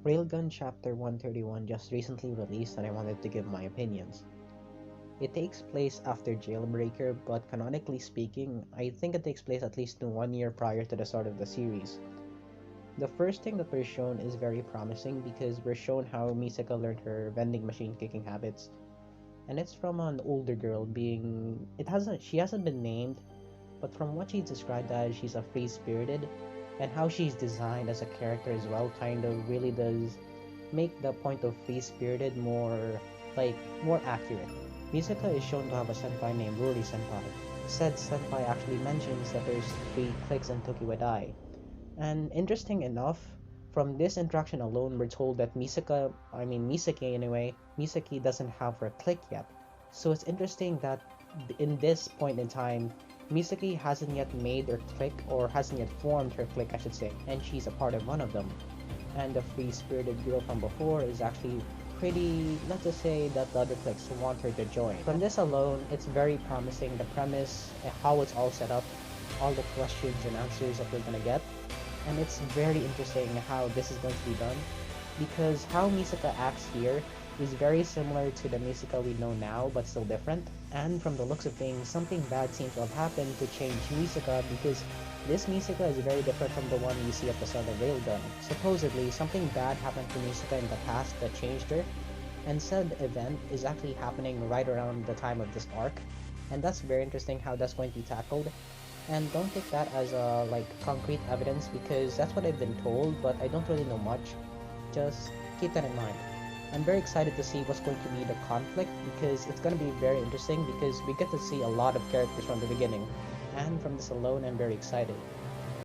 Railgun Chapter 131 just recently released and I wanted to give my opinions. It takes place after Jailbreaker, but canonically speaking, I think it takes place at least 1 year prior to the start of the series. The first thing that we're shown is very promising because we're shown how Misaka learned her vending machine kicking habits, and it's from an older girl being she hasn't been named, but from what she's described as, she's a free spirited, and how she's designed as a character as well kind of really does make the point of free spirited more accurate. Misaka is shown to have a senpai named Ruri Senpai. Said senpai actually mentions that there's 3 cliques in Tokiwadai. And interesting enough, from this interaction alone, we're told that Misaki anyway, Misaki doesn't have her clique yet. So it's interesting that in this point in time, Misaki hasn't yet made her clique, or hasn't yet formed her clique, I should say, and she's a part of one of them. And the free-spirited girl from before is actually pretty, let's just say that the other cliques want her to join. From this alone, it's very promising, the premise, and how it's all set up, all the questions and answers that we're gonna get. And it's very interesting how this is going to be done, because how Misaka acts here is very similar to the Misaka we know now, but still different. And from the looks of things, something bad seems to have happened to change Misaka, because this Misaka is very different from the one we see at the start of Railgun. Supposedly, something bad happened to Misaka in the past that changed her, and said event is actually happening right around the time of this arc, and that's very interesting how that's going to be tackled. And don't take that as concrete evidence, because that's what I've been told, but I don't really know much. Just keep that in mind. I'm very excited to see what's going to be the conflict, because it's going to be very interesting, because we get to see a lot of characters from the beginning, and from this alone I'm very excited.